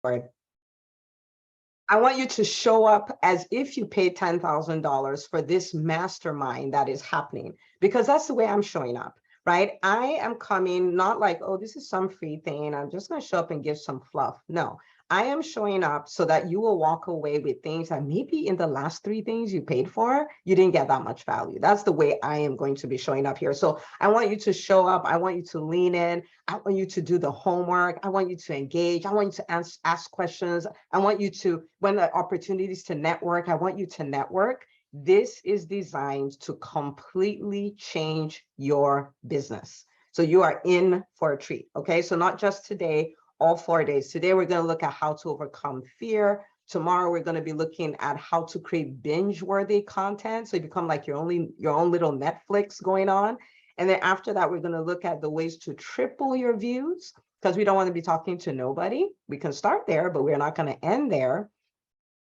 Right. I want you to show up as if you paid $10,000 for this mastermind that is happening, because that's the way I'm showing up, right? I am coming not like, oh, this is some free thing, I'm just going to show up and give some fluff. No, I am showing up so that you will walk away with things that maybe in the last 3 things you paid for, you didn't get that much value. That's the way I am going to be showing up here. So I want you to show up. I want you to lean in. I want you to do the homework. I want you to engage. I want you to ask questions. I want you to, when the opportunities to network, I want you to network. This is designed to completely change your business. So you are in for a treat, okay? So not just today, all 4 days. Today, we're going to look at how to overcome fear. Tomorrow, we're going to be looking at how to create binge-worthy content. So you become like your own little Netflix going on. And then after that, we're going to look at the ways to triple your views, because we don't want to be talking to nobody. We can start there, but we're not going to end there.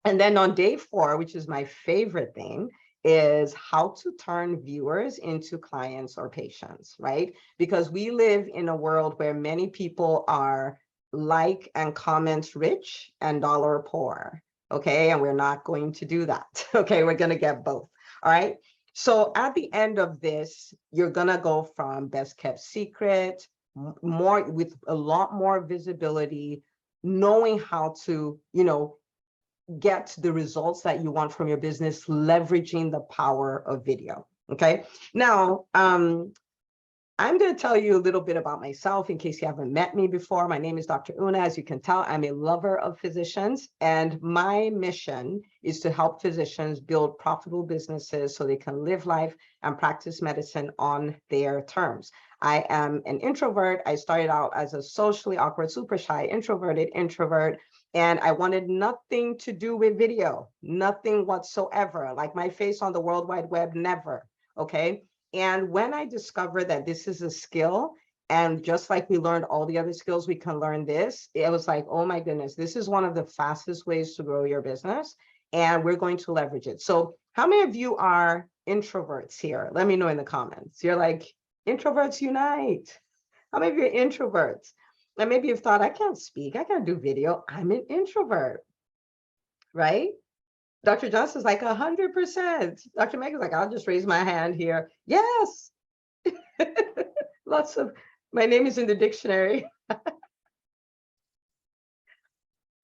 And then on day 4, which is my favorite thing, is how to turn viewers into clients or patients, right? Because we live in a world where many people are like and comment rich and dollar poor, okay? And we're not going to do that, okay? We're going to get both, all right? So at the end of this, you're going to go from best kept secret, more with a lot more visibility, knowing how to, get the results that you want from your business, leveraging the power of video. Okay. Now, I'm going to tell you a little bit about myself in case you haven't met me before. My name is Dr. Una. As you can tell, I'm a lover of physicians, and my mission is to help physicians build profitable businesses so they can live life and practice medicine on their terms. I am an introvert. I started out as a socially awkward, super shy, introverted introvert, and I wanted nothing to do with video, nothing whatsoever, like my face on the World Wide Web, never, okay? And when I discovered that this is a skill, and just like we learned all the other skills, we can learn this, it was like, oh my goodness, this is one of the fastest ways to grow your business, and we're going to leverage it. So how many of you are introverts here? Let me know in the comments. You're like, introverts unite. How many of you are introverts? And maybe you've thought, I can't speak, I can't do video, I'm an introvert, right? Dr. Johnson's like 100%. Dr. Megan's like, I'll just raise my hand here. Yes. Lots of, my name is in the dictionary.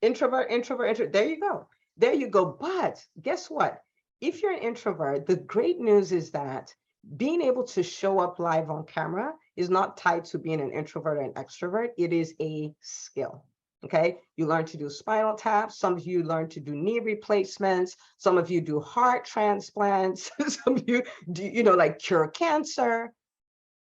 Introvert, introvert, introvert. There you go. There you go. But guess what? If you're an introvert, the great news is that being able to show up live on camera is not tied to being an introvert or an extrovert. It is a skill. Okay, you learn to do spinal taps. Some of you learn to do knee replacements. Some of you do heart transplants. Some of you do, like cure cancer.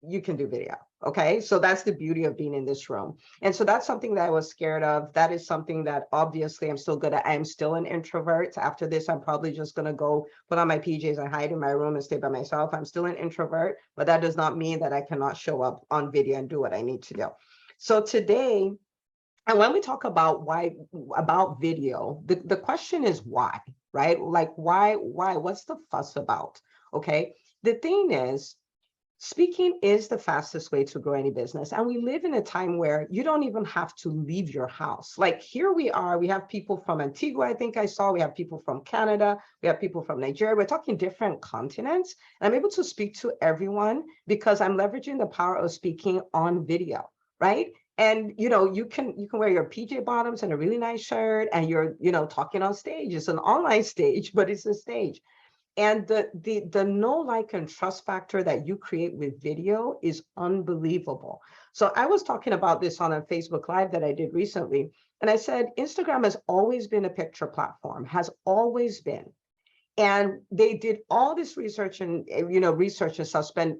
You can do video. Okay, so that's the beauty of being in this room. And so that's something that I was scared of. That is something that obviously I'm still good at. I'm still an introvert. After this, I'm probably just going to go put on my PJs and hide in my room and stay by myself. I'm still an introvert, but that does not mean that I cannot show up on video and do what I need to do. So today, and when we talk about video, the question is why, right? Like why, what's the fuss about? Okay. The thing is, speaking is the fastest way to grow any business. And we live in a time where you don't even have to leave your house. Like here we are, we have people from Antigua, I think I saw, we have people from Canada, we have people from Nigeria, we're talking different continents. And I'm able to speak to everyone because I'm leveraging the power of speaking on video, right? And you can wear your PJ bottoms and a really nice shirt and you're talking on stage. It's an online stage, but it's a stage. And the know, like, and trust factor that you create with video is unbelievable. So I was talking about this on a Facebook Live that I did recently. And I said, Instagram has always been a picture platform, has always been. And they did all this research and, research and stuff, spent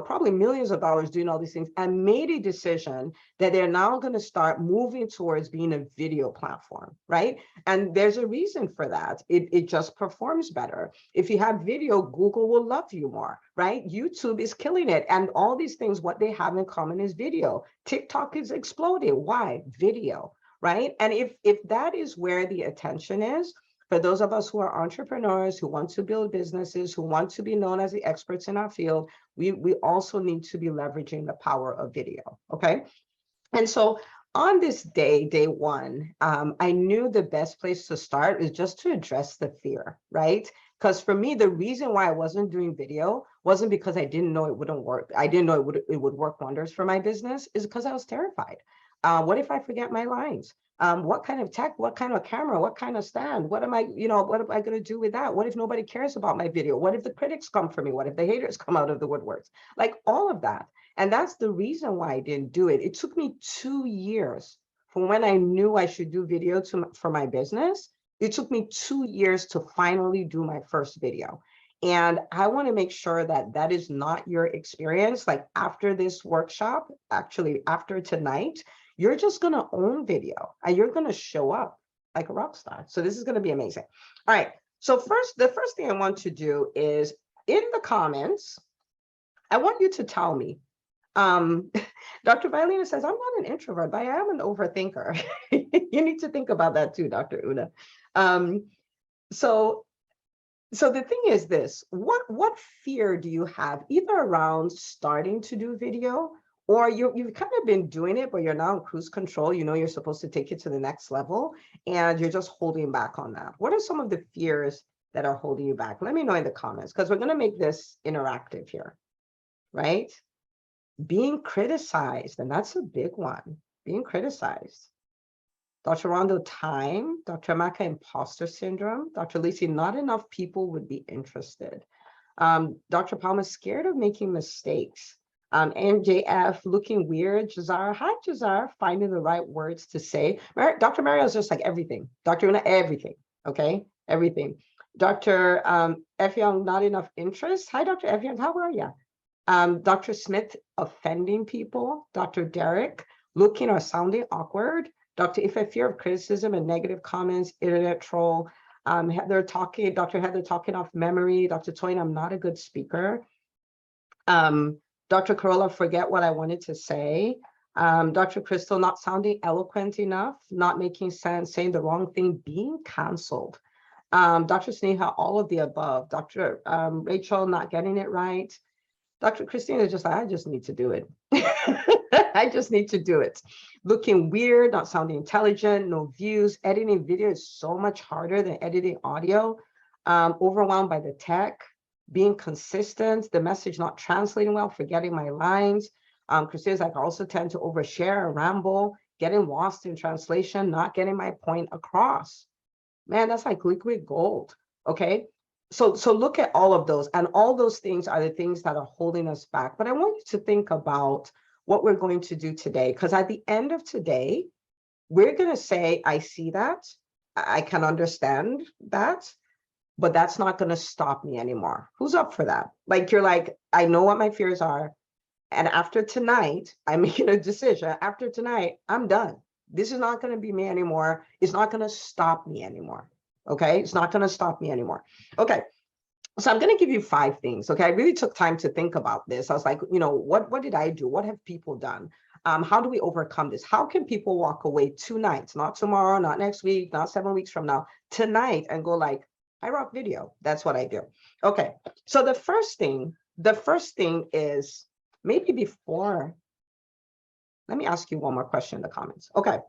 probably millions of dollars doing all these things, and made a decision that they're now going to start moving towards being a video platform, right? And there's a reason for that. It just performs better. If you have video, Google will love you more, right? YouTube is killing it. And all these things, what they have in common is video. TikTok is exploding. Why? Video, right? And if that is where the attention is, for those of us who are entrepreneurs, who want to build businesses, who want to be known as the experts in our field, we also need to be leveraging the power of video, okay? And so on this day one, I knew the best place to start is just to address the fear, right? Because for me, the reason why I wasn't doing video wasn't because I didn't know it wouldn't work. I didn't know it would work wonders for my business, is because I was terrified. What if I forget my lines? What kind of tech, what kind of camera, what kind of stand? What am I going to do with that? What if nobody cares about my video? What if the critics come for me? What if the haters come out of the woodworks? Like all of that. And that's the reason why I didn't do it. It took me 2 years from when I knew I should do video for my business. It took me 2 years to finally do my first video. And I want to make sure that that is not your experience. Like after this workshop, actually after tonight, you're just going to own video and you're going to show up like a rock star. So this is going to be amazing. All right. So the first thing I want to do is in the comments, I want you to tell me, Dr. Violina says, I'm not an introvert, but I am an overthinker. You need to think about that too, Dr. Una. So the thing is this, what fear do you have either around starting to do video, or you've kind of been doing it, but you're now in cruise control, you know you're supposed to take it to the next level, and you're just holding back on that? What are some of the fears that are holding you back? Let me know in the comments, because we're going to make this interactive here, right? Being criticized, and that's a big one, being criticized. Dr. Rondo, time. Dr. Amaka, imposter syndrome. Dr. Lisi, not enough people would be interested. Dr. Palmer, scared of making mistakes. MJF, looking weird. Jazar, hi Jazar, finding the right words to say. Dr. Mario is just like everything. Dr. Una, everything, okay? Everything. Dr. F. Young, not enough interest. Hi, Dr. F. Young, how are you? Dr. Smith, offending people. Dr. Derek, looking or sounding awkward. Dr. Ife, fear of criticism and negative comments, internet troll. Dr. Heather talking off memory. Dr. Toyin, I'm not a good speaker. Dr. Corolla, forget what I wanted to say. Dr. Crystal, not sounding eloquent enough, not making sense, saying the wrong thing, being canceled. Dr. Sneha, all of the above. Dr. Rachel, not getting it right. Dr. Christina is just like, I just need to do it. I just need to do it. Looking weird, not sounding intelligent, no views. Editing video is so much harder than editing audio. Overwhelmed by the tech, being consistent, the message not translating well, forgetting my lines. Christina's like, I also tend to overshare, ramble, getting lost in translation, not getting my point across. Man, that's like liquid gold, okay? So look at all of those, and all those things are the things that are holding us back. But I want you to think about what we're going to do today, because at the end of today, we're going to say, I see that, I can understand that, but that's not going to stop me anymore. Who's up for that? Like, you're like, I know what my fears are, and after tonight, I'm making a decision. After tonight, I'm done. This is not going to be me anymore. It's not going to stop me anymore. Okay, it's not going to stop me anymore. Okay, so I'm going to give you 5 things. Okay, I really took time to think about this. I was like, what did I do? What have people done? How do we overcome this? How can people walk away tonight, not tomorrow, not next week, not 7 weeks from now, tonight, and go like, I rock video. That's what I do. Okay, so the first thing is, maybe before, let me ask you one more question in the comments. Okay.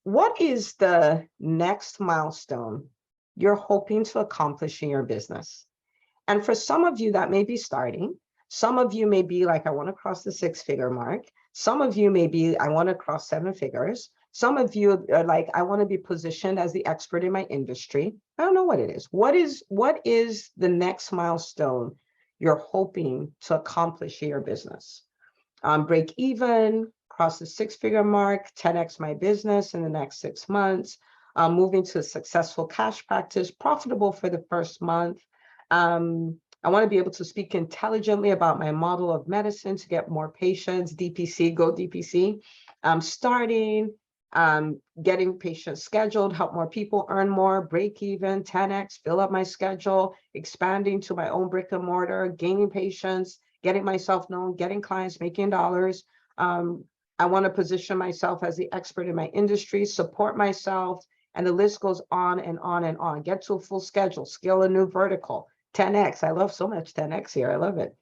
What is the next milestone you're hoping to accomplish in your business? And for some of you, that may be starting. Some of you may be like, I want to cross the 6-figure mark. Some of you may be, I want to cross 7 figures. Some of you are like, I want to be positioned as the expert in my industry. I don't know what it is. What is the next milestone you're hoping to accomplish in your business? Break even, cross the 6-figure mark, 10x my business in the next 6 months, moving to a successful cash practice, profitable for the first month. I want to be able to speak intelligently about my model of medicine to get more patients, DPC, go DPC. Starting, getting patients scheduled, help more people, earn more, break even, 10x, fill up my schedule, expanding to my own brick and mortar, gaining patients, getting myself known, getting clients, making dollars. I want to position myself as the expert in my industry, support myself, and the list goes on and on and on. Get to a full schedule, scale a new vertical, 10x. I love so much 10x here. I love it.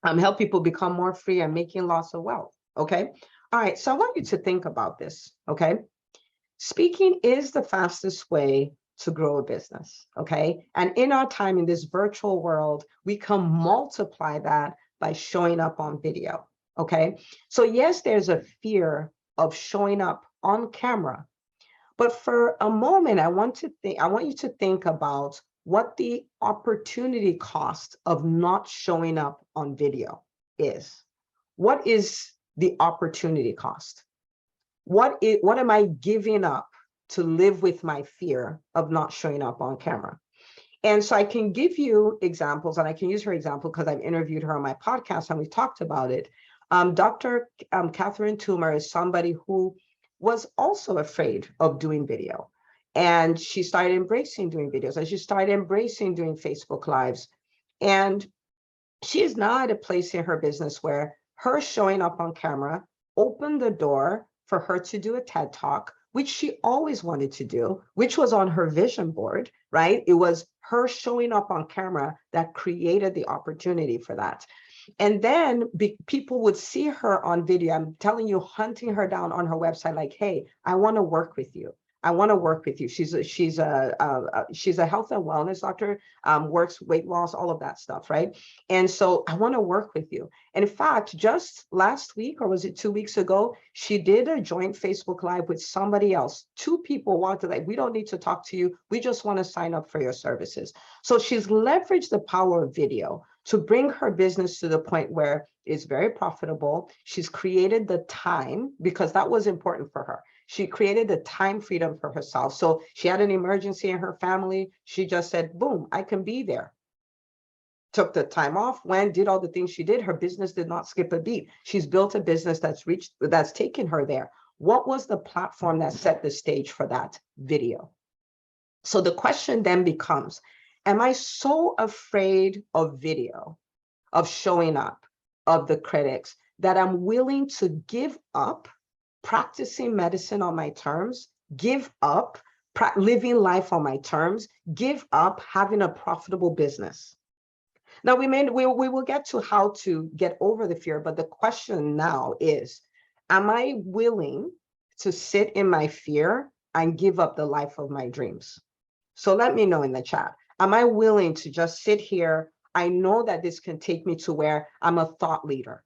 Help people become more free and making lots of wealth. Okay. All right, so I want you to think about this, okay? Speaking is the fastest way to grow a business, okay? And in our time in this virtual world, we can multiply that by showing up on video, okay? So yes, there's a fear of showing up on camera, but for a moment, I want you to think about what the opportunity cost of not showing up on video is. What is the opportunity cost? What am I giving up to live with my fear of not showing up on camera? And so I can give you examples, and I can use her example because I've interviewed her on my podcast and we talked about it. Dr. Catherine Toomer is somebody who was also afraid of doing video. And she started embracing doing videos, and she started embracing doing Facebook Lives. And she is now at a place in her business where her showing up on camera opened the door for her to do a TED Talk, which she always wanted to do, which was on her vision board, right? It was her showing up on camera that created the opportunity for that. And then people would see her on video. I'm telling you, hunting her down on her website, like, hey, I want to work with you. I want to work with you. She's a health and wellness doctor, works weight loss, all of that stuff, right? And so I want to work with you. And in fact, just last week, or was it 2 weeks ago, she did a joint Facebook Live with somebody else. Two people wanted, like, we don't need to talk to you. We just want to sign up for your services. So she's leveraged the power of video to bring her business to the point where it's very profitable. She's created the time, because that was important for her. She created the time freedom for herself. So she had an emergency in her family. She just said, boom, I can be there. Took the time off, went, did all the things she did. Her business did not skip a beat. She's built a business that's taken her there. What was the platform that set the stage for that? Video. So the question then becomes, am I so afraid of video, of showing up, of the critics, that I'm willing to give up practicing medicine on my terms, give up living life on my terms, give up having a profitable business? Now, we will get to how to get over the fear, but the question now is, am I willing to sit in my fear and give up the life of my dreams? So let me know in the chat. Am I willing to just sit here? I know that this can take me to where I'm a thought leader.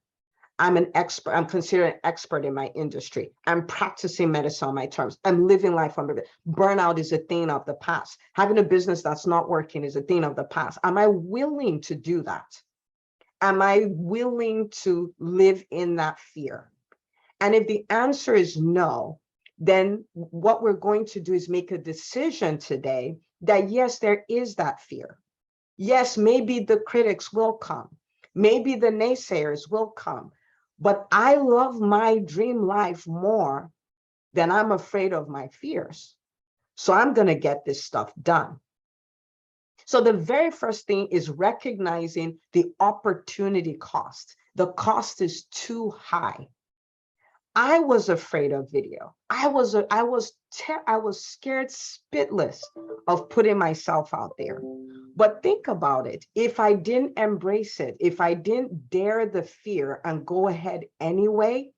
I'm an expert. I'm considered an expert in my industry. I'm practicing medicine on my terms. I'm living life on the burnout is a thing of the past. Having a business that's not working is a thing of the past. Am I willing to do that? Am I willing to live in that fear? And if the answer is no, then what we're going to do is make a decision today that yes, there is that fear. Yes, maybe the critics will come. Maybe the naysayers will come. But I love my dream life more than I'm afraid of my fears. So I'm going to get this stuff done. So the very first thing is recognizing the opportunity cost. The cost is too high. I was afraid of video. I was scared spitless of putting myself out there. But think about it. If I didn't embrace it, if I didn't dare the fear and go ahead anyway,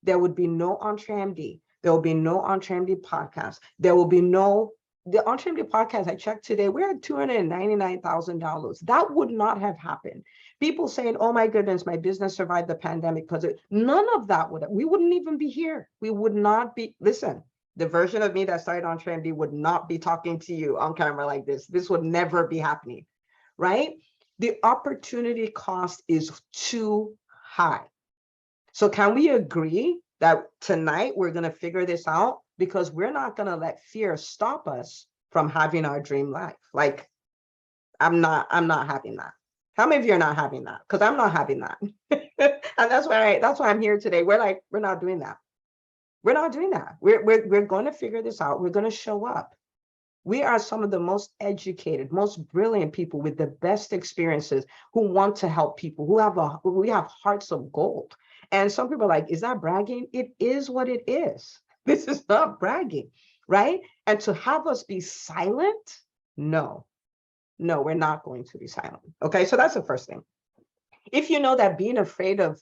there would be no EntreMD. There will be no EntreMD podcast. There will be no, the EntreMD podcast I checked today, we're at $299,000. That would not have happened. People saying, oh my goodness, my business survived the pandemic because none of that we wouldn't even be here. We would not be, listen, the version of me that started EntreMD would not be talking to you on camera like this. This would never be happening, right? The opportunity cost is too high. So can we agree that tonight we're going to figure this out? Because we're not going to let fear stop us from having our dream life. Like, I'm not having that. How many of you are not having that? Because I'm not having that. And that's why I'm here today. We're not doing that. We're not doing that. We're going to figure this out. We're going to show up. We are some of the most educated, most brilliant people with the best experiences who want to help people, we have hearts of gold. And some people are like, is that bragging? It is what it is. This is not bragging, right? And to have us be silent, no, we're not going to be silent. Okay, so that's the first thing. If you know that being afraid of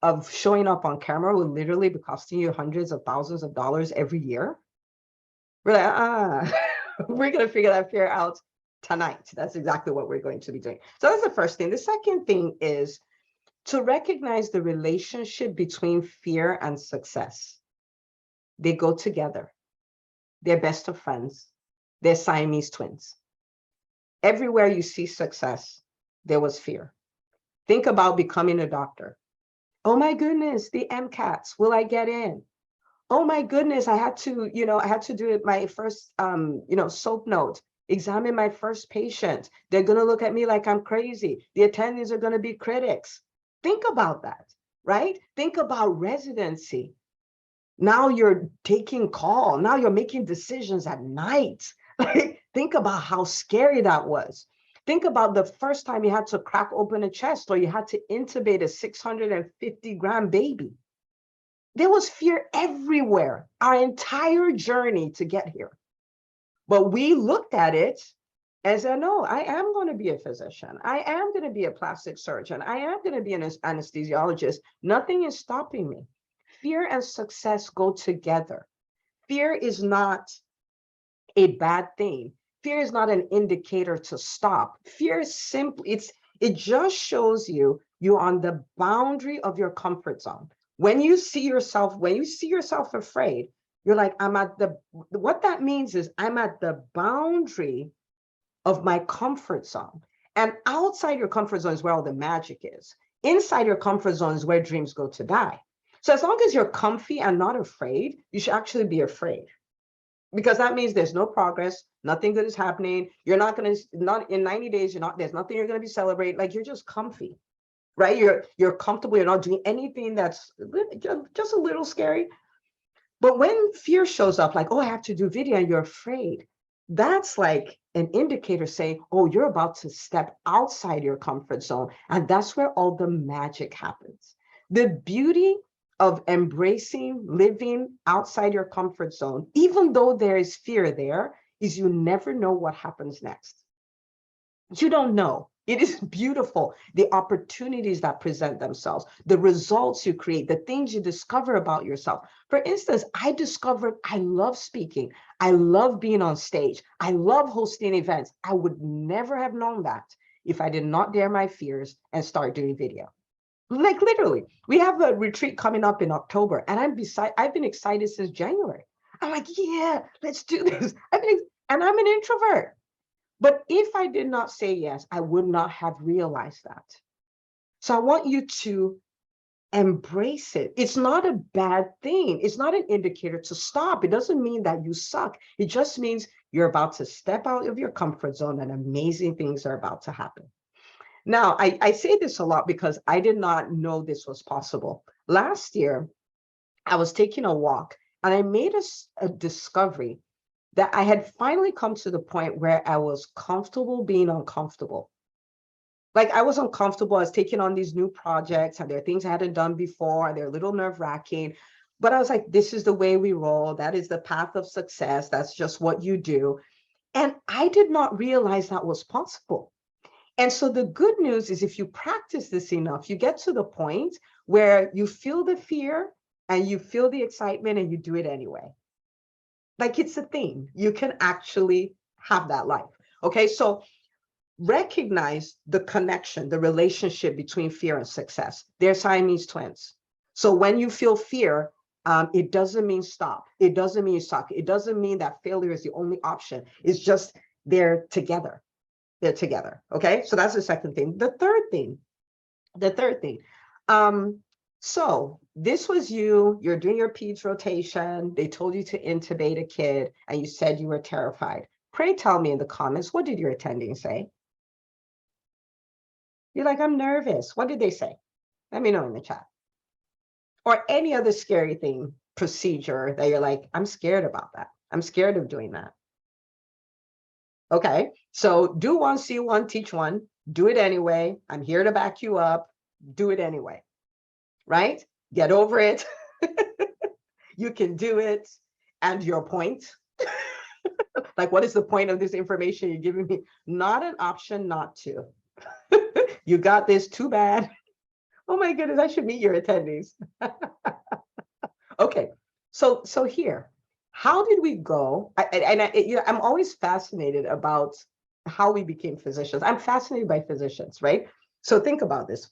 of showing up on camera will literally be costing you hundreds of thousands of dollars every year. We're like, we're going to figure that fear out tonight. That's exactly what we're going to be doing. So that's the first thing. The second thing is to recognize the relationship between fear and success. They go together. They're best of friends. They're Siamese twins. Everywhere you see success, there was fear. Think about becoming a doctor. Oh my goodness, the MCATs, will I get in? Oh my goodness, I had to do it my first, SOAP note, examine my first patient. They're going to look at me like I'm crazy. The attendees are going to be critics. Think about that, right? Think about residency. Now you're taking call. Now you're making decisions at night. Think about how scary that was. Think about the first time you had to crack open a chest or you had to intubate a 650-gram baby. There was fear everywhere, our entire journey to get here. But we looked at it as no, I am going to be a physician. I am going to be a plastic surgeon. I am going to be an anesthesiologist. Nothing is stopping me. Fear and success go together. Fear is not a bad thing. Fear is not an indicator to stop. Fear is simply, it just shows you're on the boundary of your comfort zone. When you see yourself afraid, you're like, what that means is I'm at the boundary of my comfort zone. And outside your comfort zone is where all the magic is. Inside your comfort zone is where dreams go to die. So as long as you're comfy and not afraid, you should actually be afraid. Because that means there's no progress, nothing good is happening. You're not in 90 days, there's nothing you're going to be celebrating. Like you're just comfy, right? You're comfortable. You're not doing anything that's just a little scary. But when fear shows up, like, oh, I have to do video, and you're afraid, that's like an indicator saying, oh, you're about to step outside your comfort zone. And that's where all the magic happens. The beauty of embracing living outside your comfort zone, even though there is fear there, is you never know what happens next. You don't know. It is beautiful. The opportunities that present themselves, the results you create, the things you discover about yourself. For instance, I discovered I love speaking. I love being on stage. I love hosting events. I would never have known that if I did not dare my fears and start doing video. Like literally, we have a retreat coming up in October, and I've been excited since January. I'm like, yeah, let's do this. And I'm an introvert. But if I did not say yes, I would not have realized that. So I want you to embrace it. It's not a bad thing. It's not an indicator to stop. It doesn't mean that you suck. It just means you're about to step out of your comfort zone and amazing things are about to happen. Now, I say this a lot because I did not know this was possible. Last year, I was taking a walk and I made a discovery that I had finally come to the point where I was comfortable being uncomfortable. Like I was uncomfortable. I was taking on these new projects and there are things I hadn't done before. And they're a little nerve-wracking. But I was like, this is the way we roll. That is the path of success. That's just what you do. And I did not realize that was possible. And so the good news is if you practice this enough, you get to the point where you feel the fear and you feel the excitement and you do it anyway. Like it's a thing. You can actually have that life. Okay, so recognize the connection, the relationship between fear and success. They're Siamese twins. So when you feel fear, it doesn't mean stop. It doesn't mean you suck. It doesn't mean that failure is the only option. It's just they're together. They're together. Okay, so that's the second thing. The third thing. So this was you're doing your peds rotation. They told you to intubate a kid and you said you were terrified. Pray tell me in the comments, what did your attending say? You're like, I'm nervous. What did they say? Let me know in the chat. Or any other scary thing, procedure that you're like, I'm scared about that. I'm scared of doing that. Okay, so do one, see one, teach one, do it anyway. I'm here to back you up. Do it anyway, right? Get over it. You can do it. And your point, like, what is the point of this information you're giving me? Not an option not to. You got this, too bad. Oh my goodness, I should meet your attendees. Okay, so here, how did we go? I'm always fascinated about how we became physicians. I'm fascinated by physicians, right? So think about this.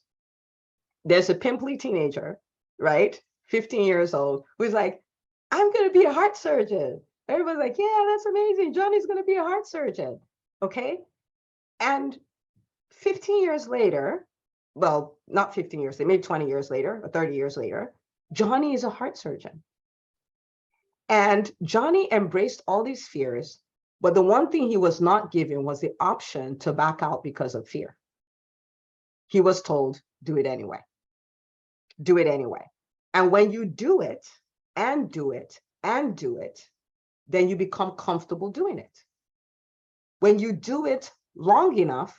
There's a pimply teenager, right? 15 years old, who's like, I'm going to be a heart surgeon. Everybody's like, yeah, that's amazing. Johnny's going to be a heart surgeon. Okay. And 15 years later, well, not 15 years, maybe 20 years later or 30 years later, Johnny is a heart surgeon. And Johnny embraced all these fears, but the one thing he was not given was the option to back out because of fear. He was told, do it anyway. Do it anyway. And when you do it and do it and do it, then you become comfortable doing it. When you do it long enough,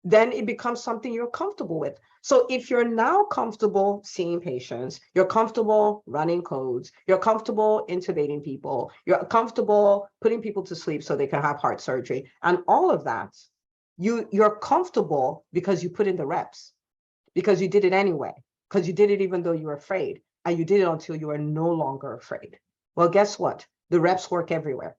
then it becomes something you're comfortable with. So if you're now comfortable seeing patients, you're comfortable running codes, you're comfortable intubating people, you're comfortable putting people to sleep so they can have heart surgery, and all of that, you're comfortable because you put in the reps, because you did it anyway, because you did it even though you were afraid, and you did it until you are no longer afraid. Well, guess what? The reps work everywhere.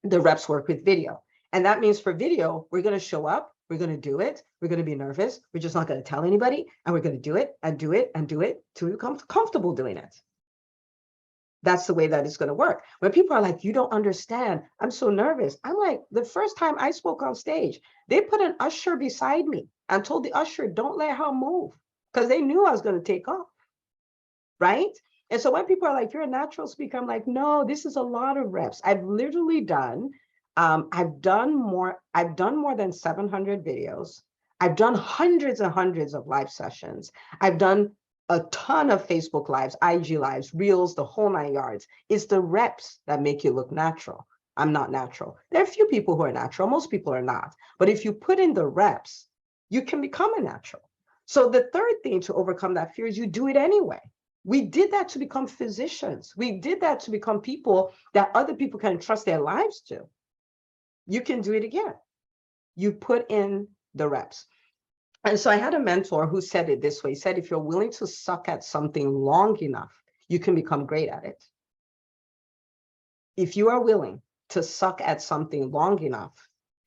The reps work with video. And that means for video, we're going to show up, we're going to do it, we're going to be nervous, we're just not going to tell anybody, and we're going to do it and do it and do it till we become comfortable doing it. That's the way that it's going to work. When people are like, you don't understand, I'm so nervous. I'm like, the first time I spoke on stage, they put an usher beside me and told the usher, don't let her move, because they knew I was going to take off, right? And so when people are like, you're a natural speaker, I'm like, no, this is a lot of reps. I've literally done, I've done more than 700 videos. I've done hundreds and hundreds of live sessions. I've done a ton of Facebook lives, IG lives, reels, the whole 9 yards. It's the reps that make you look natural. I'm not natural. There are a few people who are natural. Most people are not. But if you put in the reps, you can become a natural. So the third thing to overcome that fear is you do it anyway. We did that to become physicians. We did that to become people that other people can trust their lives to. You can do it again. You put in the reps. And so I had a mentor who said it this way. He said, if you're willing to suck at something long enough, you can become great at it. If you are willing to suck at something long enough,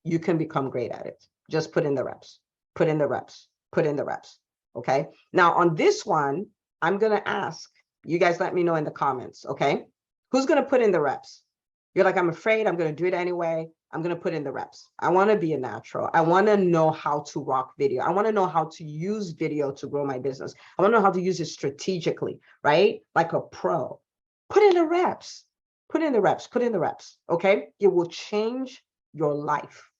you can become great at it. Just put in the reps, put in the reps, put in the reps. Okay. Now on this one, I'm going to ask you guys, let me know in the comments. Okay. Who's going to put in the reps? You're like, I'm afraid, I'm going to do it anyway. I'm going to put in the reps. I want to be a natural. I want to know how to rock video. I want to know how to use video to grow my business. I want to know how to use it strategically, right? Like a pro. Put in the reps, put in the reps, put in the reps. Okay. It will change your life.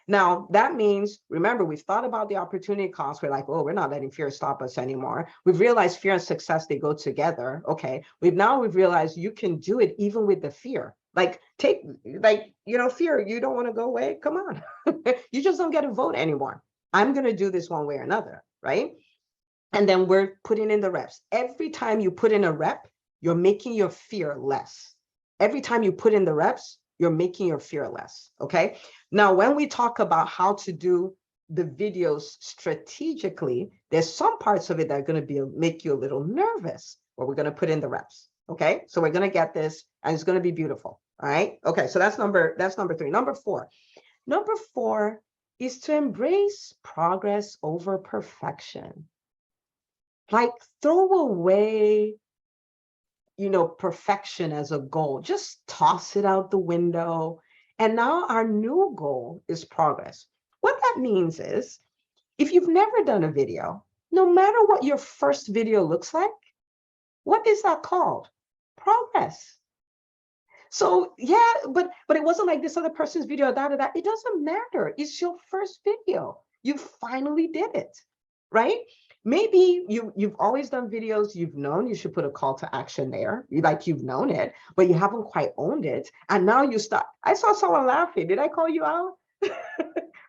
Now, that means, remember, we've thought about the opportunity cost. We're like, oh, we're not letting fear stop us anymore. We've realized fear and success, they go together. Okay. We've realized you can do it even with the fear. Like, fear, you don't want to go away. Come on. You just don't get a vote anymore. I'm going to do this one way or another. Right. And then we're putting in the reps. Every time you put in a rep, you're making your fear less. Every time you put in the reps, you're making your fear less. Okay. Now, when we talk about how to do the videos strategically, there's some parts of it that are going to make you a little nervous, but we're going to put in the reps. Okay. So we're going to get this and it's going to be beautiful. All right. Okay. So that's number 3. Number 4. Number 4 is to embrace progress over perfection. Like, throw away, perfection as a goal. Just toss it out the window. And now our new goal is progress. What that means is, if you've never done a video, no matter what your first video looks like, what is that called? Progress. So yeah, but it wasn't like this other person's video, that. It doesn't matter. It's your first video. You finally did it, right? Maybe you've always done videos, you've known you should put a call to action there, you've known it, but you haven't quite owned it. And now you start. I saw someone laughing. Did I call you out?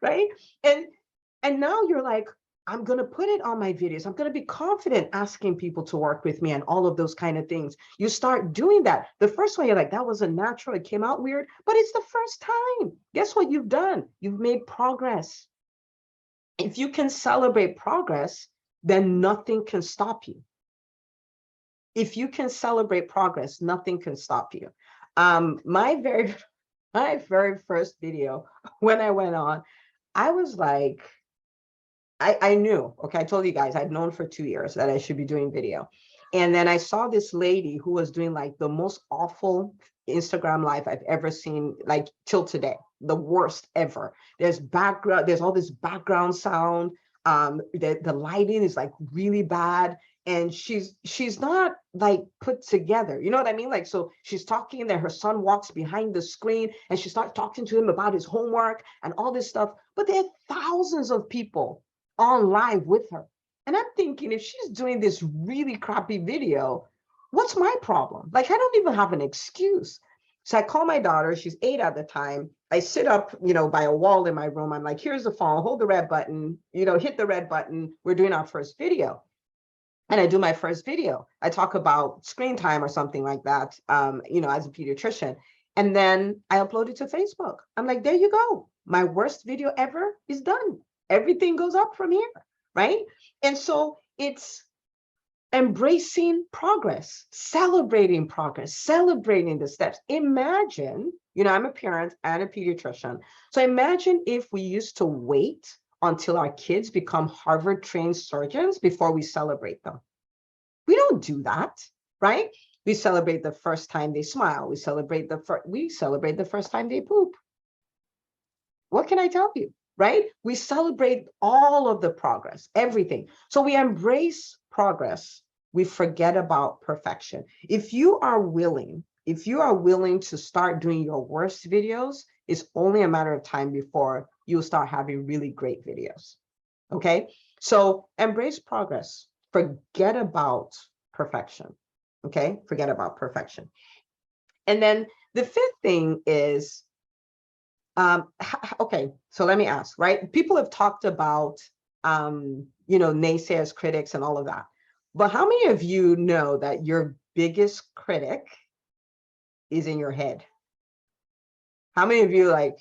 Right? And now you're like, I'm going to put it on my videos. I'm going to be confident asking people to work with me and all of those kind of things. You start doing that. The first one, you're like, that wasn't natural. It came out weird, but it's the first time. Guess what you've done? You've made progress. If you can celebrate progress, then nothing can stop you. If you can celebrate progress, nothing can stop you. My very first video, when I went on, I was like, I knew, okay, I told you guys, I'd known for 2 years that I should be doing video. And then I saw this lady who was doing like the most awful Instagram live I've ever seen, like till today, the worst ever. There's all this background sound. The lighting is like really bad. And she's not like put together. You know what I mean? Like, so she's talking and then her son walks behind the screen and she starts talking to him about his homework and all this stuff. But there are thousands of people on live with her. And I'm thinking, if she's doing this really crappy video, what's my problem? Like, I don't even have an excuse. So I call my daughter, she's 8 at the time. I sit up, by a wall in my room. I'm like, here's the phone, hold the red button, hit the red button. We're doing our first video. And I do my first video. I talk about screen time or something like that, as a pediatrician. And then I upload it to Facebook. I'm like, there you go. My worst video ever is done. Everything goes up from here, right? And so it's embracing progress, celebrating the steps. Imagine, I'm a parent and a pediatrician. So imagine if we used to wait until our kids become Harvard-trained surgeons before we celebrate them. We don't do that, right? We celebrate the first time they smile. We celebrate the first time they poop. What can I tell you? Right? We celebrate all of the progress, everything. So we embrace progress. We forget about perfection. If you are willing to start doing your worst videos, it's only a matter of time before you'll start having really great videos. Okay? So embrace progress. Forget about perfection. Okay? Forget about perfection. And then the fifth thing is, okay, so let me ask, right? People have talked about, naysayers, critics, and all of that. But how many of you know that your biggest critic is in your head? How many of you, like,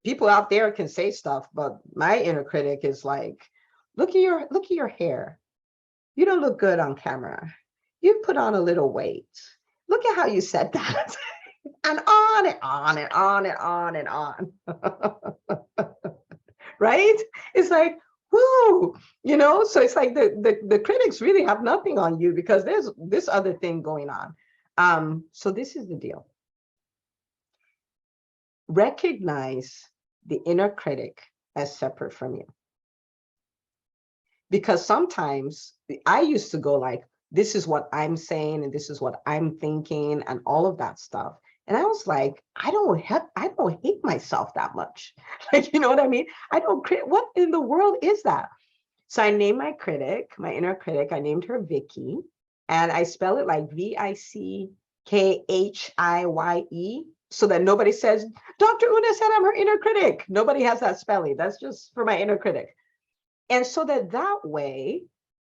people out there can say stuff, but my inner critic is like, look at your hair. You don't look good on camera. You put on a little weight. Look at how you said that. And on and on and on and on and on. Right? It's like, whoo, so it's like the critics really have nothing on you because there's this other thing going on. So this is the deal. Recognize the inner critic as separate from you. Because sometimes I used to go like, this is what I'm saying and this is what I'm thinking and all of that stuff. And I was like, I don't hate myself that much. Like, you know what I mean? What in the world is that? So I named my critic, my inner critic, I named her Vicky, and I spell it like Vickhiye, so that nobody says, Dr. Una said I'm her inner critic. Nobody has that spelling. That's just for my inner critic. And so that way,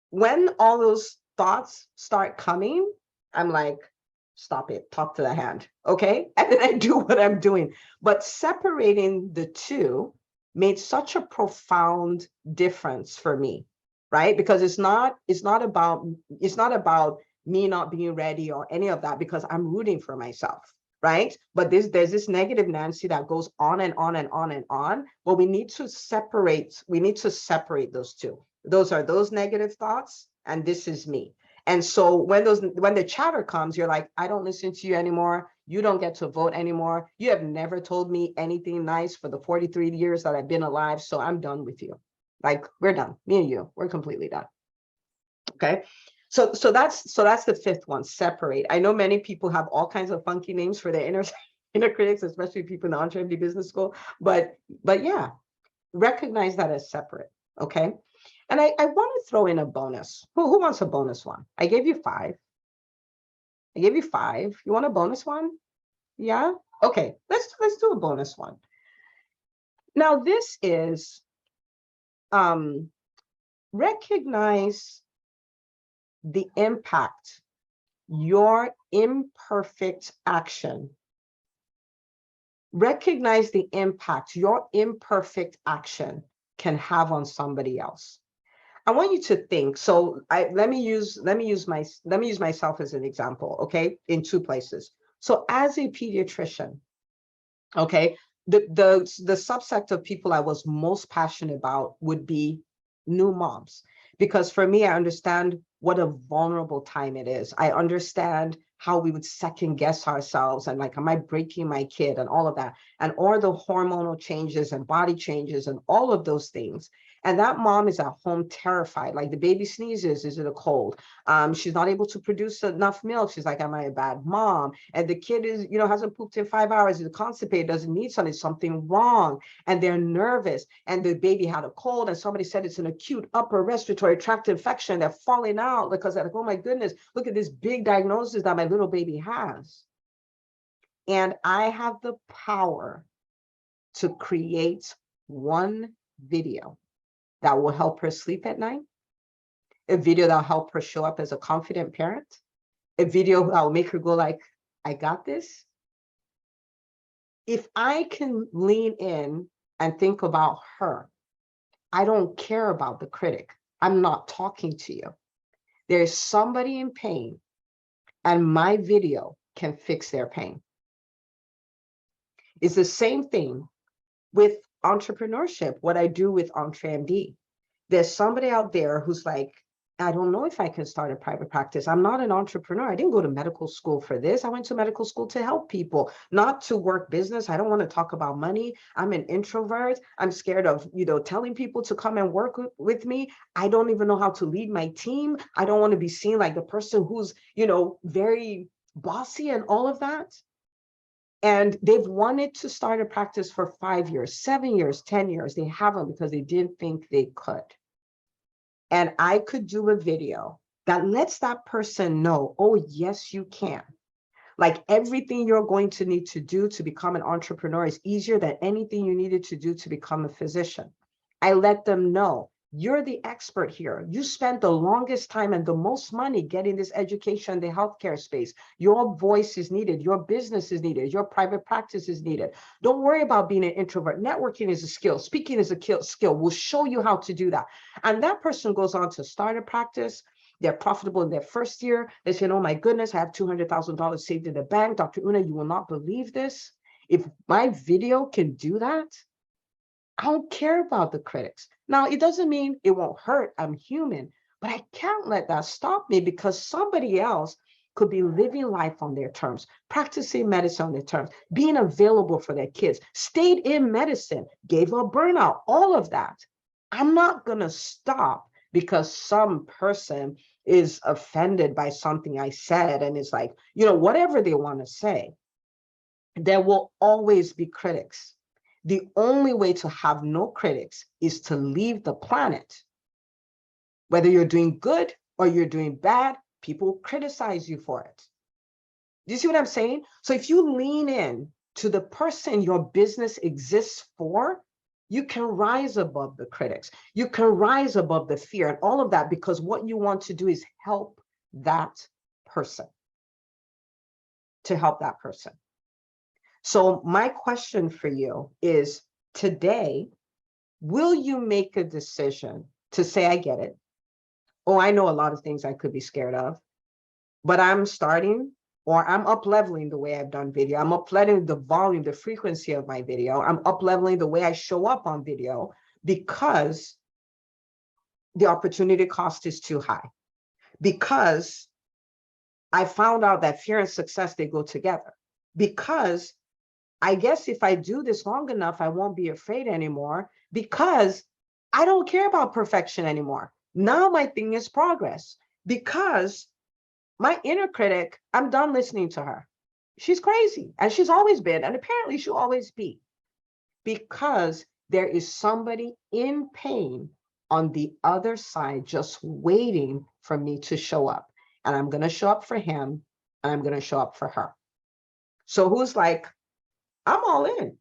when all those thoughts start coming, I'm like, stop it, talk to the hand, okay? And then I do what I'm doing. But separating the two made such a profound difference for me, right? Because it's not about me not being ready or any of that, because I'm rooting for myself, right? But there's this negative Nancy that goes on and on and on and on. But we need to separate those two. Those are those negative thoughts, and this is me. And so when the chatter comes, you're like, I don't listen to you anymore. You don't get to vote anymore. You have never told me anything nice for the 43 years that I've been alive. So I'm done with you. Like, we're done. Me and you, we're completely done. Okay. So that's the fifth one, separate. I know many people have all kinds of funky names for their inner critics, especially people in the EntreMD business school. But yeah, recognize that as separate. Okay. And I want to throw in a bonus. Who wants a bonus one? I gave you 5. You want a bonus one? Yeah? Okay, let's do a bonus one. Now, this is recognize the impact your imperfect action. Recognize the impact your imperfect action can have on somebody else. I want you to think. So let me use myself as an example, okay, in two places. So as a pediatrician, okay, the subsect of people I was most passionate about would be new moms, because for me, I understand what a vulnerable time it is. I understand how we would second guess ourselves and like, am I breaking my kid and all of that, and all the hormonal changes and body changes and all of those things. And that mom is at home terrified, like the baby sneezes, is it a cold? She's not able to produce enough milk. She's like, am I a bad mom? And the kid is, hasn't pooped in 5 hours, is constipated, doesn't need something wrong. And they're nervous. And the baby had a cold, and somebody said it's an acute upper respiratory tract infection. They're falling out because they're like, oh my goodness, look at this big diagnosis that my little baby has. And I have the power to create one video that will help her sleep at night, a video that'll help her show up as a confident parent, a video that will make her go like, I got this. If I can lean in and think about her, I don't care about the critic. I'm not talking to you. There's somebody in pain, and my video can fix their pain. It's the same thing with entrepreneurship, what I do with EntreMD. There's somebody out there who's like, I don't know if I can start a private practice. I'm not an entrepreneur. I didn't go to medical school for this. I went to medical school to help people, not to work business. I don't want to talk about money. I'm an introvert. I'm scared of, telling people to come and work with me. I don't even know how to lead my team. I don't want to be seen like the person who's, very bossy and all of that. And they've wanted to start a practice for 5 years, 7 years, 10 years. They haven't because they didn't think they could. And I could do a video that lets that person know, oh, yes, you can. Like everything you're going to need to do to become an entrepreneur is easier than anything you needed to do to become a physician. I let them know, you're the expert here. You spent the longest time and the most money getting this education in the healthcare space. Your voice is needed. Your business is needed. Your private practice is needed. Don't worry about being an introvert. Networking is a skill. Speaking is a skill. We'll show you how to do that. And that person goes on to start a practice. They're profitable in their first year. They say, oh my goodness, I have $200,000 saved in the bank. Dr. Una, you will not believe this. If my video can do that, I don't care about the critics. Now, it doesn't mean it won't hurt. I'm human, but I can't let that stop me because somebody else could be living life on their terms, practicing medicine on their terms, being available for their kids, stayed in medicine, gave up burnout, all of that. I'm not going to stop because some person is offended by something I said and is like, whatever they want to say. There will always be critics. The only way to have no critics is to leave the planet. Whether you're doing good or you're doing bad, people criticize you for it. Do you see what I'm saying? So if you lean in to the person your business exists for, you can rise above the critics. You can rise above the fear and all of that, because what you want to do is help that person. To help that person. So my question for you is today, will you make a decision to say, I get it. Oh, I know a lot of things I could be scared of, but I'm starting, or I'm up-leveling the way I've done video. I'm up-leveling the volume, the frequency of my video. I'm up-leveling the way I show up on video because the opportunity cost is too high. Because I found out that fear and success, they go together. Because I guess if I do this long enough, I won't be afraid anymore, because I don't care about perfection anymore. Now my thing is progress, because my inner critic, I'm done listening to her. She's crazy, and she's always been, and apparently she'll always be, because there is somebody in pain on the other side just waiting for me to show up. And I'm going to show up for him, and I'm going to show up for her. So who's like, I'm all in.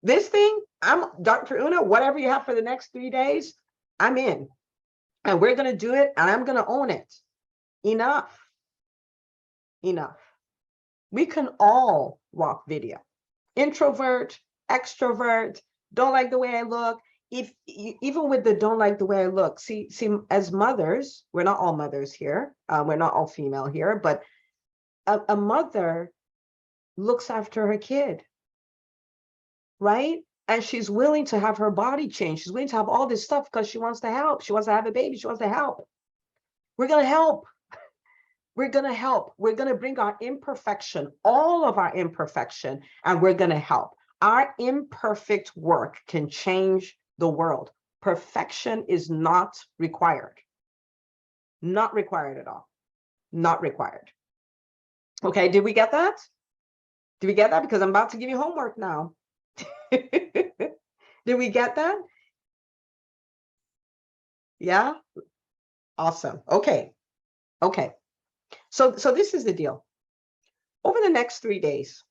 This thing, I'm Dr. Una, whatever you have for the next 3 days, I'm in. And we're going to do it, and I'm going to own it. Enough. Enough. We can all rock video. Introvert, extrovert, don't like the way I look, even with the don't like the way I look, see, as mothers, we're not all mothers here. We're not all female here, but a mother looks after her kid, right? And she's willing to have her body change. She's willing to have all this stuff because she wants to help. She wants to have a baby. She wants to help. We're going to help. We're going to help. We're going to bring our imperfection, all of our imperfection, and we're going to help. Our imperfect work can change the world. Perfection is not required. Not required at all. Not required. Okay, did we get that? Did we get that? Because I'm about to give you homework now. Did we get that? Yeah? Awesome. Okay. Okay. So this is the deal. Over the next 3 days,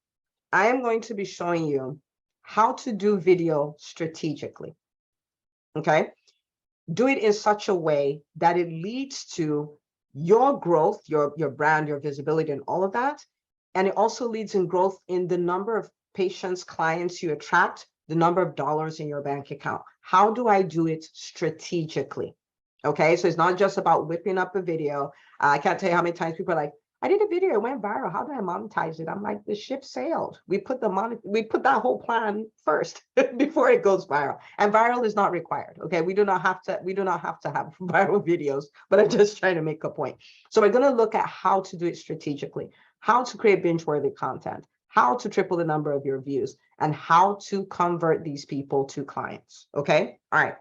I am going to be showing you how to do video strategically. Okay? Do it in such a way that it leads to your growth, your brand, your visibility, and all of that. And it also leads in growth in the number of patients, clients you attract, the number of dollars in your bank account. How do I do it strategically? Okay, so it's not just about whipping up a video. I can't tell you how many times people are like, I did a video, it went viral. How do I monetize it? I'm like, the ship sailed. We put that whole plan first before it goes viral. And viral is not required. Okay, we do not have to have viral videos, but I'm just trying to make a point. So we're going to look at how to do it strategically, how to create binge-worthy content, how to triple the number of your views, and how to convert these people to clients. Okay, all right.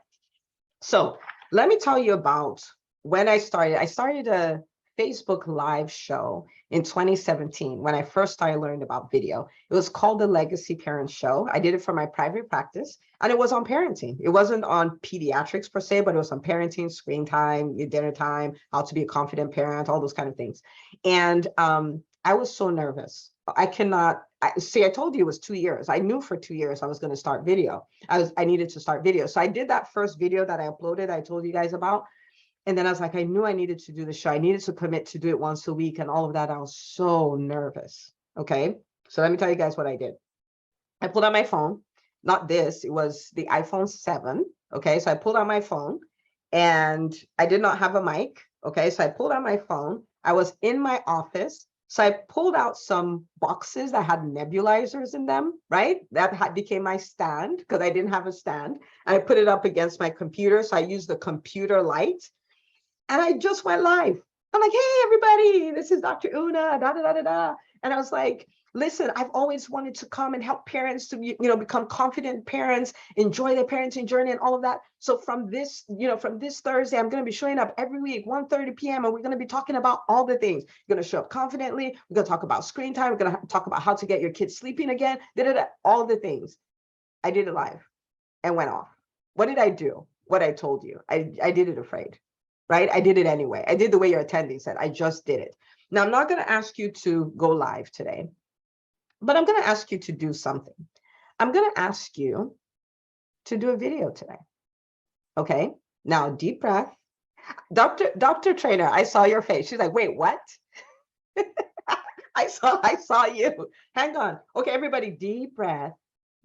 So let me tell you about when I started. I started a Facebook live show in 2017 when I first started learning about video. It was called the Legacy Parent Show. I did it for my private practice, and it was on parenting. It wasn't on pediatrics per se, but it was on parenting, screen time, dinner time, how to be a confident parent, all those kind of things. And I was so nervous. I told you it was 2 years. I knew for 2 years I was going to start video. I needed to start video. So I did that first video that I uploaded, I told you guys about. And then I was like, I knew I needed to do the show. I needed to commit to do it once a week and all of that. I was so nervous. Okay. So let me tell you guys what I did. I pulled out my phone, not this, it was the iPhone 7. Okay. So I pulled out my phone and I did not have a mic. Okay. So I pulled out my phone. I was in my office. So I pulled out some boxes that had nebulizers in them, right? That became my stand because I didn't have a stand. And I put it up against my computer. So I used the computer light. And I just went live. I'm like, hey, everybody, this is Dr. Una, da, da, da, da, da. And I was like, listen, I've always wanted to come and help parents to, become confident parents, enjoy their parenting journey and all of that. So from this Thursday, I'm going to be showing up every week, 1:30 p.m. And we're going to be talking about all the things. You're going to show up confidently. We're going to talk about screen time. We're going to talk about how to get your kids sleeping again, all the things. I did it live and went off. What did I do? What I told you. I did it afraid. Right? I did it anyway. I did the way your attendee said. I just did it. Now, I'm not going to ask you to go live today, but I'm going to ask you to do something. I'm going to ask you to do a video today. Okay? Now, deep breath. Dr. Trainer, I saw your face. She's like, wait, what? I saw you. Hang on. Okay, everybody, deep breath,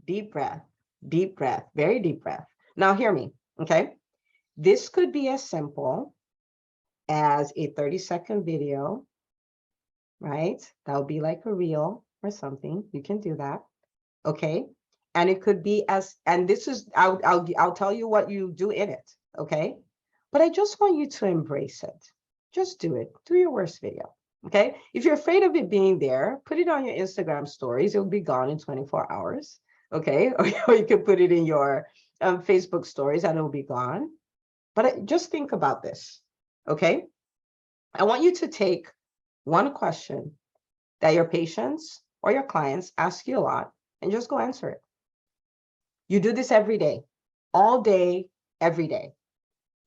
deep breath, deep breath, very deep breath. Now, hear me. Okay? This could be as simple as a 30-second video, right? That would be like a reel or something. You can do that, okay? And it could be I'll tell you what you do in it, okay? But I just want you to embrace it. Just do it. Do your worst video, okay? If you're afraid of it being there, put it on your Instagram stories. It'll be gone in 24 hours, okay? Or you can put it in your Facebook stories and it'll be gone. But just think about this, okay? I want you to take one question that your patients or your clients ask you a lot and just go answer it. You do this every day, all day, every day.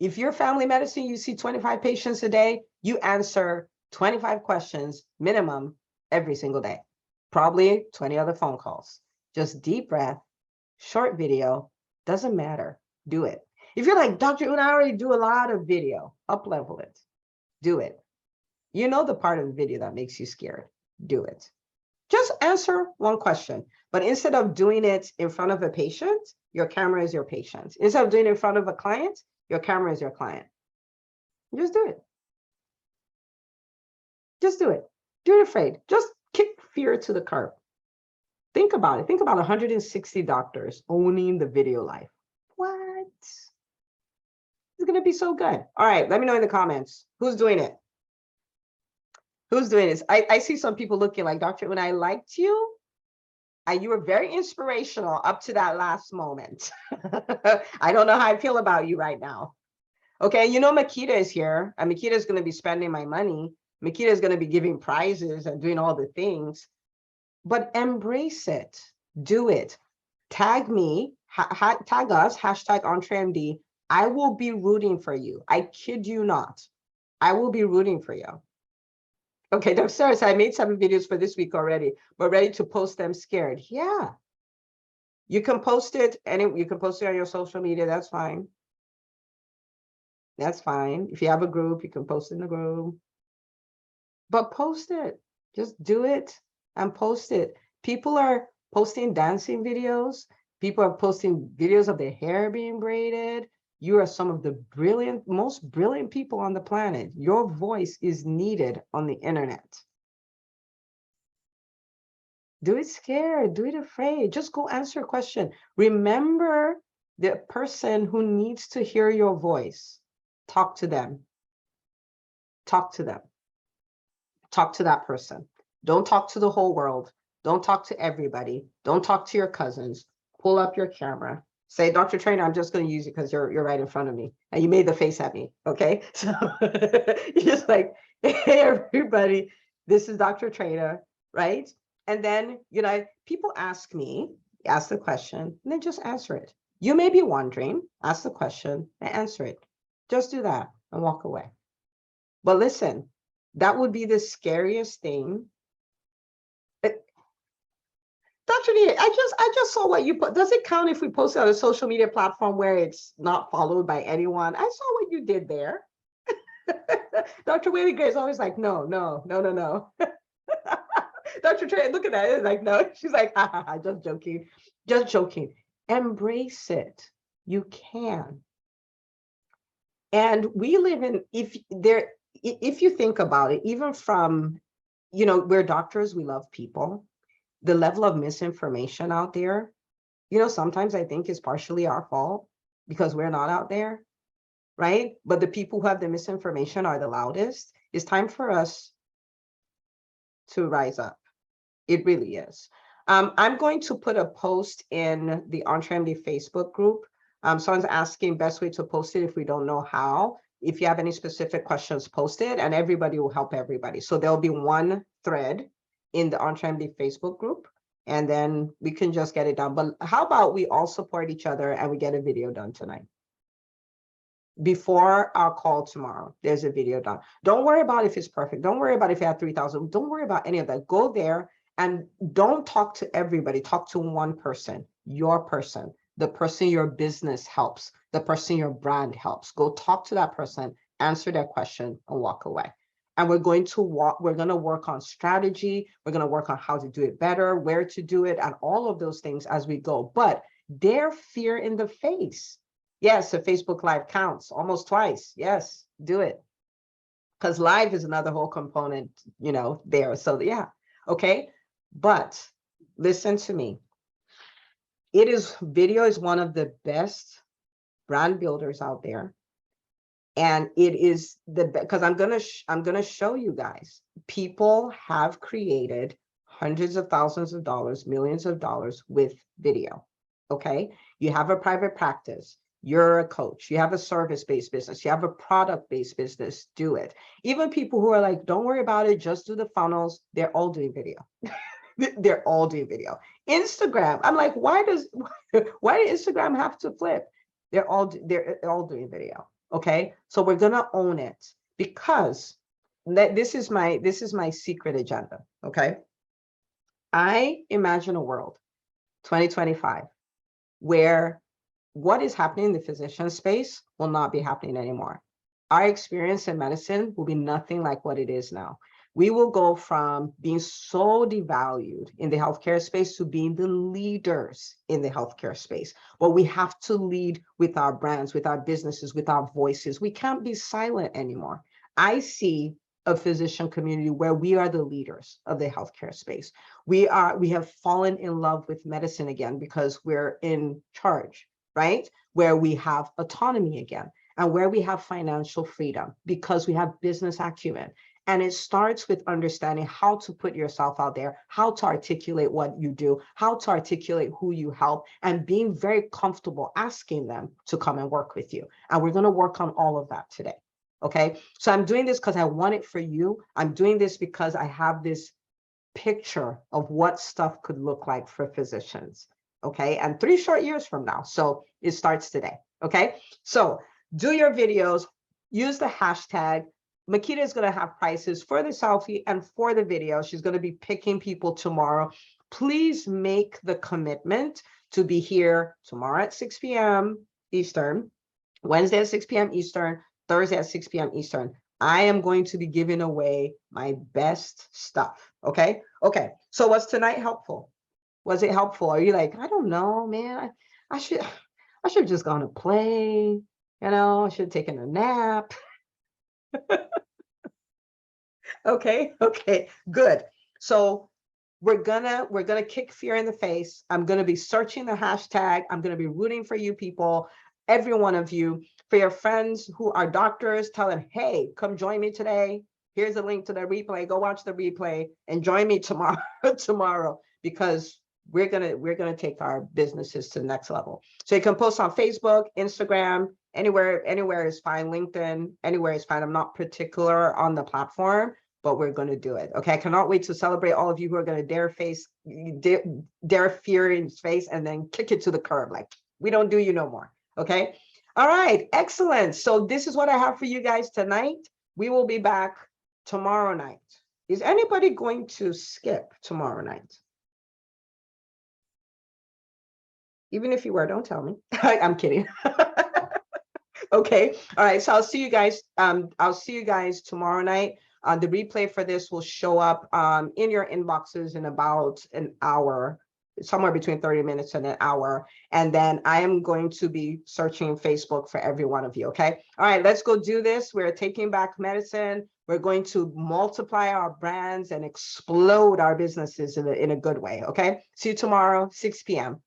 If you're family medicine, you see 25 patients a day, you answer 25 questions minimum every single day. Probably 20 other phone calls. Just deep breath, short video, doesn't matter, do it. If you're like, Dr. Una, I already do a lot of video, up-level it, do it. You know the part of the video that makes you scared, do it. Just answer one question. But instead of doing it in front of a patient, your camera is your patient. Instead of doing it in front of a client, your camera is your client. Just do it. Just do it. Do it afraid. Just kick fear to the curb. Think about it. Think about 160 doctors owning the video life. What? It's going to be so good. All right. Let me know in the comments. Who's doing it? Who's doing this? I see some people looking like, Doctor, when I liked you, you were very inspirational up to that last moment. I don't know how I feel about you right now. Okay, you know Makita is here, and Makita is going to be spending my money. Makita is going to be giving prizes and doing all the things. But embrace it. Do it. Tag me, tag us, hashtag EntreMD. I will be rooting for you. I kid you not. I will be rooting for you. Okay, Dr. Sarah, I made 7 videos for this week already, but ready to post them scared. Yeah. You can post it, and you can post it on your social media. That's fine. That's fine. If you have a group, you can post in the group. But post it. Just do it and post it. People are posting dancing videos. People are posting videos of their hair being braided. You are some of the most brilliant people on the planet. Your voice is needed on the internet. Do it scared, do it afraid. Just go answer a question. Remember the person who needs to hear your voice. Talk to them. Talk to them. Talk to that person. Don't talk to the whole world. Don't talk to everybody. Don't talk to your cousins. Pull up your camera. Say, Dr. Trainer, I'm just going to use it because you're right in front of me. And you made the face at me. Okay. So you're just like, hey, everybody, this is Dr. Trainer, right? And then, people ask me, ask the question, and then just answer it. You may be wondering, ask the question and answer it. Just do that and walk away. But listen, that would be the scariest thing. Dr. D, I just saw what you put. Does it count if we post it on a social media platform where it's not followed by anyone? I saw what you did there. Dr. Whaley Gray is always like, no. Dr. Trey, look at that. It's like, no. She's like, just joking. Just joking. Embrace it. You can. And we live in, if you think about it, even from, we're doctors, we love people. The level of misinformation out there, sometimes I think is partially our fault because we're not out there, right? But the people who have the misinformation are the loudest. It's time for us to rise up. It really is. I'm going to put a post in the EntreMD Facebook group. Someone's asking best way to post it if we don't know how. If you have any specific questions, post it, and everybody will help everybody. So there'll be one thread in the EntreMD Facebook group, and then we can just get it done. But how about we all support each other and we get a video done tonight? Before our call tomorrow, there's a video done. Don't worry about if it's perfect. Don't worry about if you have 3,000. Don't worry about any of that. Go there and don't talk to everybody. Talk to one person, your person, the person your business helps, the person your brand helps. Go talk to that person, answer their question, and walk away. And we're going to work on strategy. We're going to work on how to do it better, where to do it, and all of those things as we go. But dare fear in the face. Yes, a Facebook Live counts almost twice. Yes, do it. Because live is another whole component, there. So yeah, okay. But listen to me. Video is one of the best brand builders out there. And it is because I'm gonna show you guys, people have created hundreds of thousands of dollars, millions of dollars with video. Okay, you have a private practice, you're a coach, you have a service-based business, you have a product-based business, do it. Even people who are like, don't worry about it, just do the funnels, they're all doing video. They're all doing video. Instagram, I'm like, why does Instagram have to flip? They're all doing video. Okay, so we're gonna own it, because this is my secret agenda. Okay, I imagine a world 2025 where what is happening in the physician space will not be happening anymore. Our experience in medicine will be nothing like what it is now. We will go from being so devalued in the healthcare space to being the leaders in the healthcare space. But we have to lead with our brands, with our businesses, with our voices. We can't be silent anymore. I see a physician community where we are the leaders of the healthcare space. We have fallen in love with medicine again because we're in charge, right? Where we have autonomy again, and where we have financial freedom because we have business acumen. And it starts with understanding how to put yourself out there, how to articulate what you do, how to articulate who you help, and being very comfortable asking them to come and work with you. And we're going to work on all of that today. Okay. So I'm doing this because I want it for you. I'm doing this because I have this picture of what stuff could look like for physicians. Okay. And 3 short years from now. So it starts today. Okay. So do your videos, use the hashtag. Makita is going to have prices for the selfie and for the video. She's going to be picking people tomorrow. Please make the commitment to be here tomorrow at 6 p.m. Eastern, Wednesday at 6 p.m. Eastern, Thursday at 6 p.m. Eastern. I am going to be giving away my best stuff. Okay. Okay. So was tonight helpful? Was it helpful? Are you like, I don't know, man. I should have just gone to play. I should have taken a nap. Okay, good. So we're gonna kick fear in the face. I'm gonna be searching the hashtag. I'm gonna be rooting for you people, every one of you. For your friends who are doctors, tell them, hey, come join me today. Here's a link to the replay. Go watch the replay and join me tomorrow, because we're gonna take our businesses to the next level. So you can post on Facebook, Instagram, anywhere is fine. LinkedIn, anywhere is fine. I'm not particular on the platform, but we're going to do it. Okay. I cannot wait to celebrate all of you who are going to dare fear in face and then kick it to the curb. Like, we don't do you no more. Okay. All right. Excellent. So this is what I have for you guys tonight. We will be back tomorrow night. Is anybody going to skip tomorrow night? Even if you were, don't tell me. I'm kidding. Okay. All right. So I'll see you guys. I'll see you guys tomorrow night. The replay for this will show up in your inboxes in about an hour, somewhere between 30 minutes and an hour. And then I am going to be searching Facebook for every one of you. Okay. All right. Let's go do this. We're taking back medicine. We're going to multiply our brands and explode our businesses in a good way. Okay. See you tomorrow, 6 p.m.